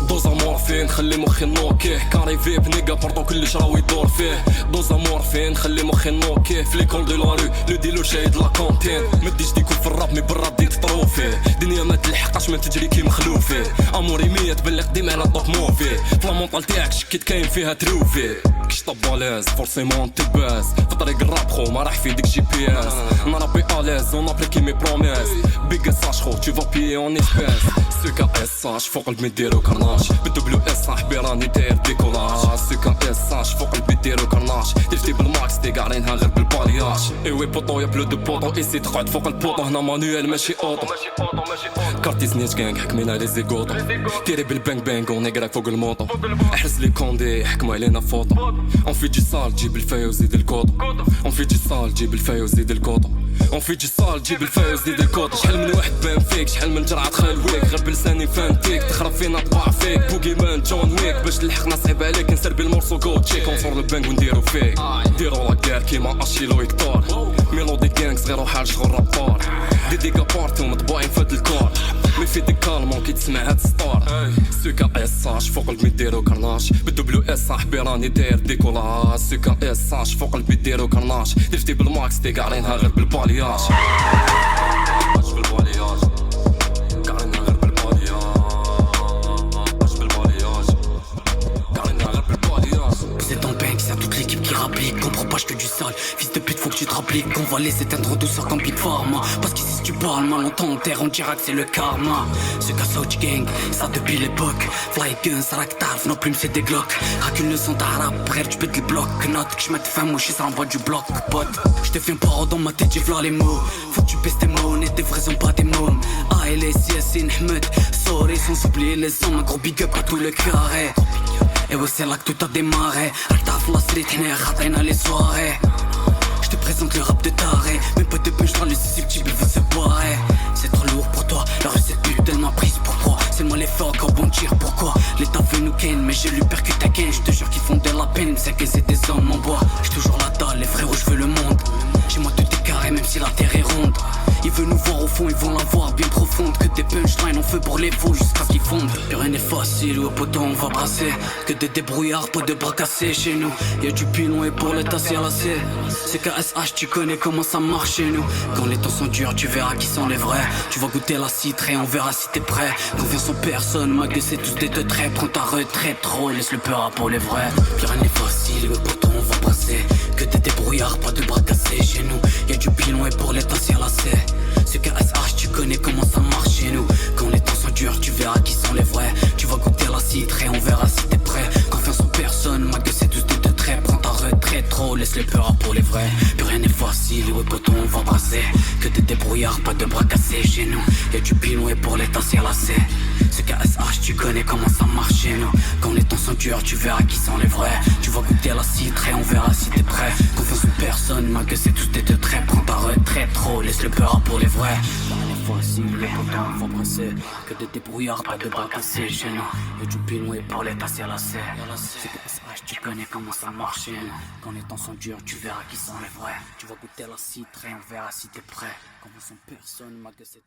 دوزا مورفين خلي مخي نوكيه كاريفي بنيقا باردون كلش راهو يدور فيه دوزا مورفين خلي مخي نوكيه في ليكول دو لا رو لو ديلو شايد لا كونتين مديش ديكو في الراب مي برا ديت طروفيه دنيا ما تلحقاش من تجري كي مخلوفي اموري مية تبلغ ديما على طوك موفي فلامونطال تاعك شكيت كاين فيها تروفي كيش طبالاز فورسيمون تباز في طريق الراب خو ما راح في ديك جي بي اس انا ربي اليز اون ابليكي مي بروميس بيغ ساش خو tu vas payer en espèces سكا اس اش فوق قلبي نديرو كرناش بالدبليو اس صاحبي راني داير ديكولاج سكا اس اش فوق قلبي نديرو كرناش درتي بالماكس تي قاعدينها غير بالبالياج ايوي بوطو يا بلو دو بوطو ايسي تقعد فوق البوطو هنا مانويل ماشي اوطو كارتي سنيت كانك حكمينا لي زيغوطو تيري بالبانك بانك ونقراك فوق الموطو احرس لي كوندي حكموا علينا فوطو اون في جي صال جيب الفاي وزيد الكوطو اون في جي صال جيب الفاي وزيد الكوطو اون في جي صال جيب الفاي وزيد الكوطو شحال من واحد بان فيك شحال من جرعة تخلويك غير بلساني فانتيك تخرب فينا طبع فيك بوكي مان جون ويك باش تلحقنا صعيب عليك نسربي المورسو جو تشيك ونصور البانك ونديرو فيك ديرو لا كار كيما اشيلو هيكتور ميلودي كانك صغير وحال شغل رابور ديديكا بارتي ومطبوعين فهاد الكور مي في ديك كالمون كي تسمع هاد السطور سوكا اس اش فوق قلبي نديرو كرناش بالدبليو اس صاحبي راني داير ديكولاج سوكا اس اش فوق قلبي نديرو كرناش درتي بالماكس تي قاعدينها غير بالبالياج Comprends pas, j'te du sale, fils de pute, faut que tu te rappliques. On va les éteindre en douceur comme Big Pharma. Parce qu'ici si tu parles mal longtemps en terre, on dira que c'est le karma. Ce Kasauch Gang, ça depuis l'époque. Fly Guns, Raktarf, nos plumes c'est des glocks. Rack une leçon d'arabe, frère, tu pètes le bloc. Note que j'mette fin, moi j'suis ça envoie du bloc, pote. J'te fais un paro dans ma tête, j'ai v'là les mots. Faut que tu baisses tes mots, on est des vrais hommes, pas des mômes. Ah, et les Yassine, Ahmed, sorry, sans oublier les hommes. Un gros big up à tout le carré. Et ouais c'est là que tout a démarré. Raktarf la street, hna khatayna les soirées. J'te présente le rap de taré. Même pas de punch dans le susceptible veut se boirer. C'est trop lourd pour toi, la recette pute elle m'a prise pour toi. C'est moi l'effort encore bon tir, pourquoi l'état veut nous ken, mais je lui percute à ken. J'te jure qu'ils font de la peine, c'est que c'est des hommes en bois. J'suis toujours la dalle, les frérots j'veux le monde. Chez moi tout est carré même si la terre est ronde. Ils veulent nous voir au fond, ils vont la voir bien profonde. Que des punchlines on fait pour les faux jusqu'à ce qu'ils fondent. Plus rien n'est facile, au poteau on va brasser. Que des débrouillards, pas de bras cassés chez nous. Y'a du pilon et pour les tasser à la C. C'est KSH, tu connais comment ça marche chez nous. Quand les temps sont durs, tu verras qui sont les vrais. Tu vas goûter la citre et on verra si t'es prêt. Confiance en personne, Mac c'est tous des deux traits. Prends ta retraite, trop, laisse le peur pour les vrais. Plus rien n'est facile, au poteau on va brasser. Que des débrouillards, pas de bras cassés chez nous. Y'a du pilon et pour les tasser à la C. Ce KSH, tu connais comment ça marche chez nous. Quand les temps sont durs, tu verras qui sont les vrais. Tu vas goûter la citre et on verra si t'es prêt. Confiance en personne, Mac c'est tous des deux traits. Prends ta retraite, trop, laisse les peurs pour les vrais. Plus rien n'est facile, ouais poteau on va brasser. Que des débrouillards, pas de bras cassés chez nous. Y'a du pilon et pour les tasser à la C. Ce KSH, tu connais comment ça marche chez nous. Quand les temps sont durs, tu verras qui sont les vrais. Tu vas goûter la citre et on verra si t'es prêt. Confiance en personne, Mac c'est tous des deux traits. Prends ta retraite, trop, laisse le peur pour les vrais. Facile, le poteau on va brasser. Que des débrouillards, pas de bras cassés chez nous. Y'a du pilon et pour les tasser à la C. C'est KSH, tu connais comment ça marche chez nous. Quand les temps sont durs, tu verras qui sont les vrais. Tu vas goûter la citre et on verra si t'es prêt. Confiance en personne, Mac c'est